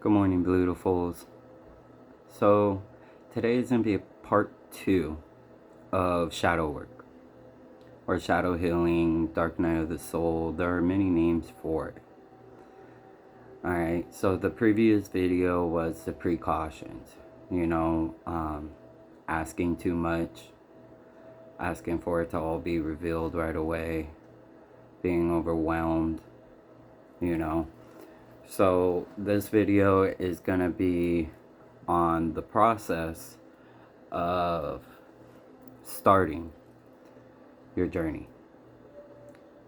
Good morning, beautifuls. So, today is going to be part 2 of shadow work, or shadow healing, dark night of the soul. There are many names for it. Alright, so the previous video was the precautions. Asking too much, asking for it to all be revealed right away, being overwhelmed, So, this video is going to be on the process of starting your journey.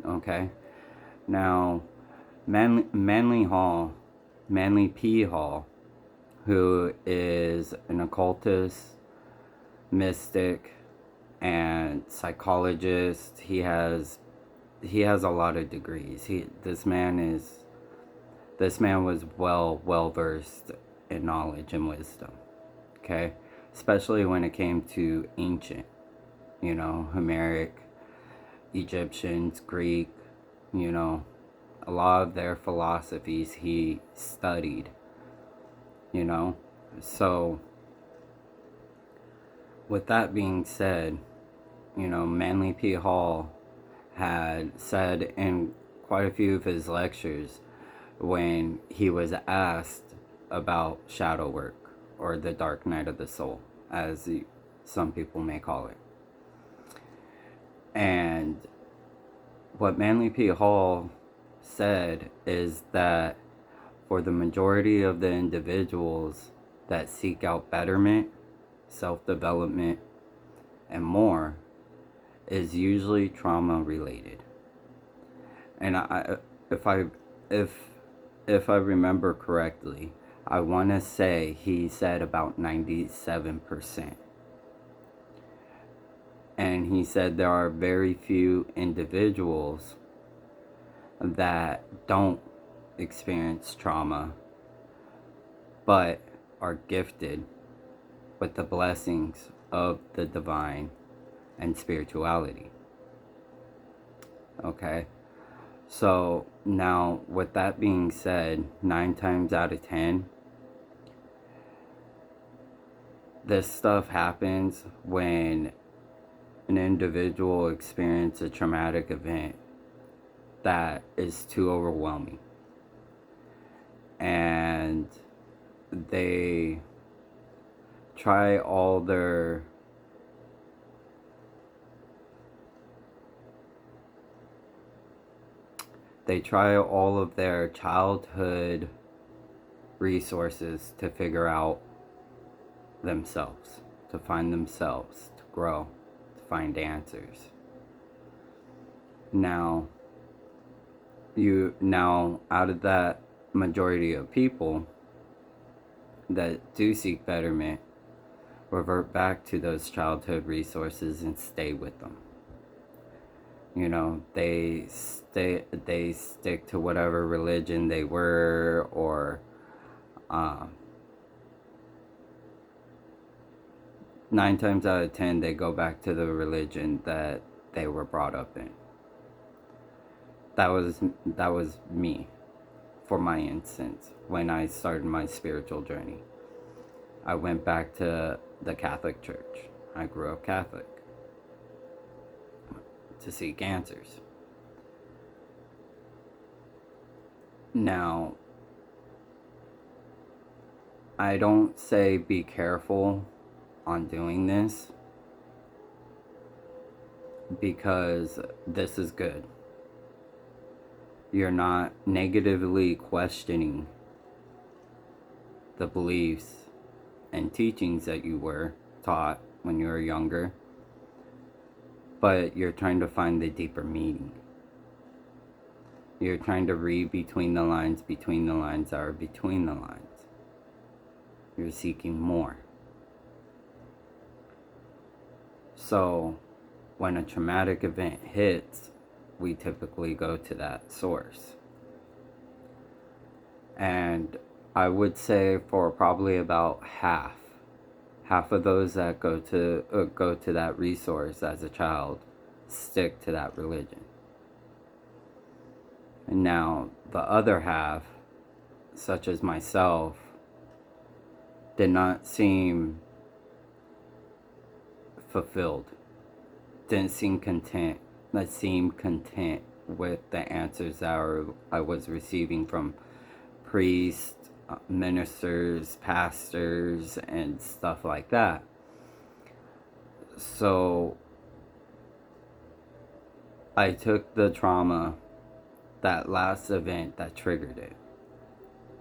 Okay? Now, Manly P. Hall, who is an occultist, mystic, and psychologist, he has a lot of degrees. This man was well versed in knowledge and wisdom. Okay? Especially when it came to ancient, Homeric, Egyptians, Greek, a lot of their philosophies he studied, So, with that being said, Manly P. Hall had said in quite a few of his lectures, when he was asked about shadow work, or the dark night of the soul, as some people may call it. And what Manly P. Hall said is that for the majority of the individuals that seek out betterment, self-development, and more, is usually trauma related. And if I remember correctly, I want to say he said about 97%. And he said there are very few individuals that don't experience trauma, but are gifted with the blessings of the divine and spirituality. Okay? So, now, with that being said, 9 times out of 10, this stuff happens when an individual experiences a traumatic event that is too overwhelming. And they try all their all of their childhood resources to figure out themselves, to find themselves, to grow, to find answers. Now, out of that majority of people that do seek betterment, revert back to those childhood resources and stay with them. They stick to whatever religion they were, or 9 times out of 10 they go back to the religion that they were brought up in. That was me, for my instance. When I started my spiritual journey, I went back to the Catholic Church. I grew up Catholic to seek answers. Now, I don't say be careful on doing this, because this is good. You're not negatively questioning the beliefs and teachings that you were taught when you were younger, but you're trying to find the deeper meaning. You're trying to read between the lines that are between the lines. You're seeking more. So, when a traumatic event hits, we typically go to that source. And I would say for probably about half of those that go to that resource as a child stick to that religion. And now the other half such as myself, did not seem fulfilled, didn't seem content, that seemed content with the answers that I was receiving from priests, ministers, pastors, and stuff like that. So I took the trauma, that last event that triggered it.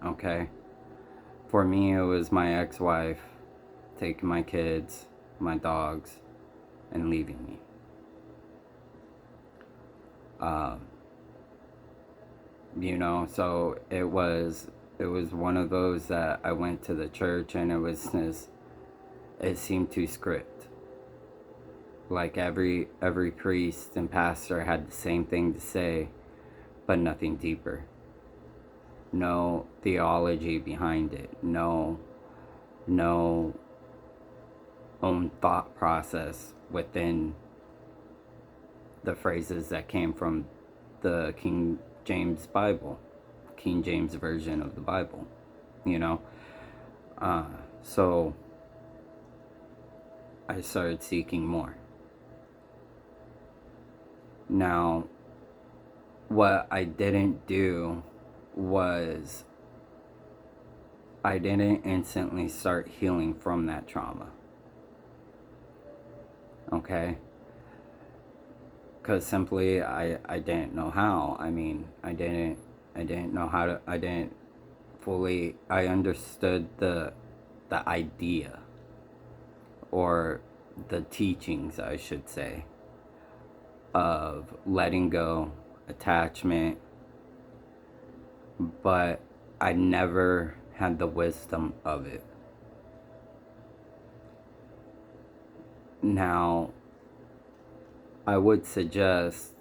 Okay? For me, it was my ex-wife taking my kids, my dogs, and leaving me. So it was one of those that I went to the church, and it seemed too script. Like every priest and pastor had the same thing to say, but nothing deeper. No theology behind it. No own thought process within the phrases that came from the King James Bible, King James version of the Bible, so I started seeking more. Now, what I didn't do was I didn't instantly start healing from that trauma. Okay? Because simply I didn't know how. I didn't know how to, I understood the idea, or the teachings, I should say, of letting go, attachment, but I never had the wisdom of it. Now, I would suggest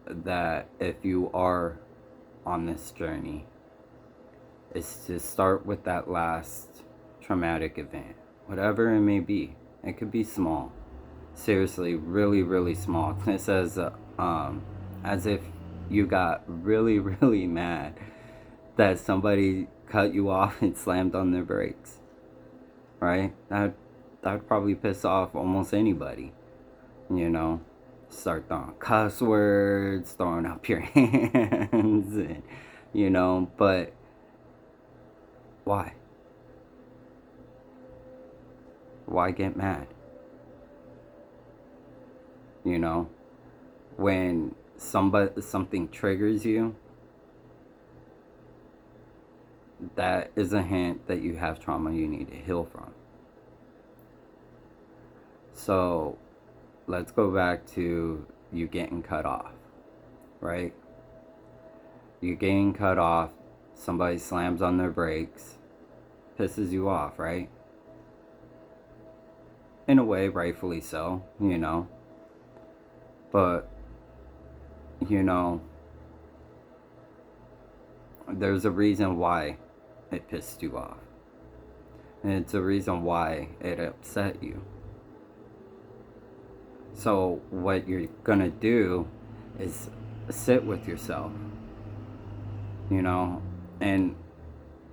that if you are on this journey, is to start with that last traumatic event, whatever it may be. It could be small, seriously, really, really small. It says, as if you got really, really mad that somebody cut you off and slammed on their brakes, right? That would probably piss off almost anybody, Start throwing cuss words, throwing up your hands, and, but why? Why get mad? When something triggers you, that is a hint that you have trauma you need to heal from. So let's go back to you getting cut off, right? You getting cut off, somebody slams on their brakes, pisses you off, right? In a way, rightfully so, But, there's a reason why it pissed you off. And it's a reason why it upset you. So what you're gonna do is sit with yourself, and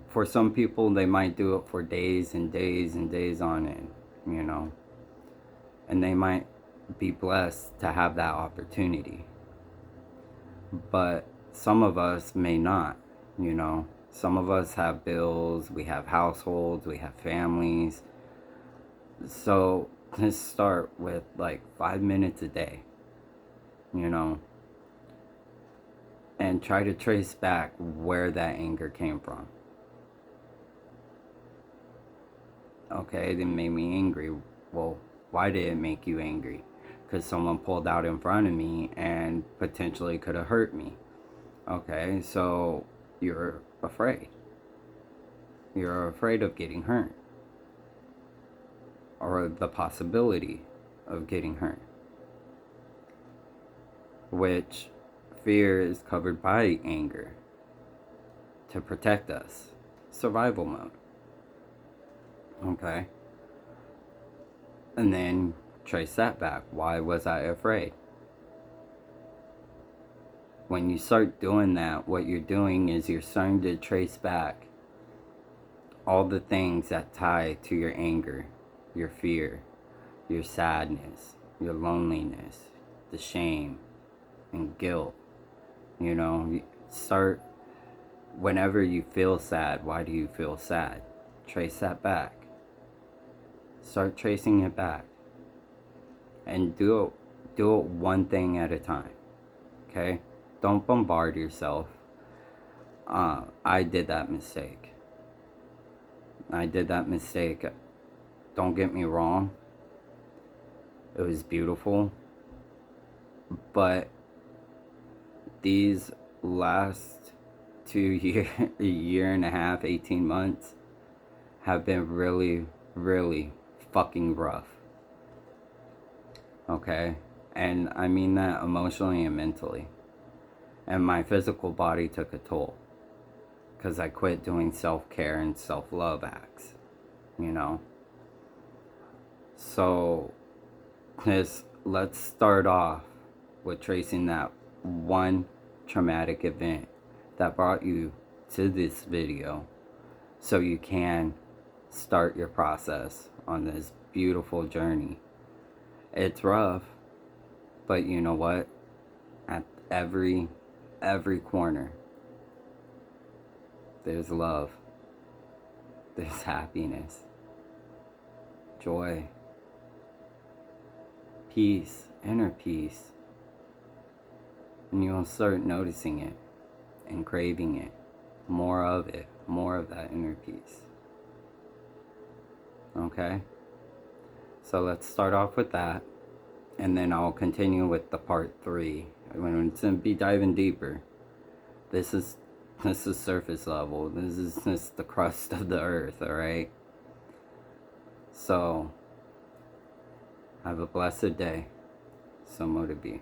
for some people, they might do it for days and days and days on end, and they might be blessed to have that opportunity. But some of us may not, Some of us have bills, we have households, we have families. So let's start with like 5 minutes a day, and try to trace back where that anger came from. Okay, it made me angry. Well, why did it make you angry? Because someone pulled out in front of me and potentially could have hurt me. Okay, so you're afraid. You're afraid of getting hurt, or the possibility of getting hurt, which fear is covered by anger to protect us. Survival mode. Okay? And then trace that back. Why was I afraid? when you start doing that, what you're doing is you're starting to trace back all the things that tie to your anger, your fear, your sadness, your loneliness, the shame and guilt. You know, you start, whenever you feel sad, why do you feel sad? Trace that back. Start tracing it back. And do it one thing at a time. Okay? Don't bombard yourself. I did that mistake. Don't get me wrong. It was beautiful. But these last 2 years, a year and a half, 18 months have been really, really fucking rough. Okay? And I mean that emotionally and mentally. And my physical body took a toll. Because I quit doing self-care and self-love acts. You know? So, let's start off with tracing that one traumatic event that brought you to this video, so you can start your process on this beautiful journey. It's rough, but you know what? At every corner, there's love, there's happiness, joy, peace, inner peace. And you'll start noticing it and craving it, more of it, more of that inner peace. Okay? So let's start off with that, and then I'll continue with the part 3 when it's going to be diving deeper. This is surface level. This is just the crust of the earth, alright? So, have a blessed day. So mote it be.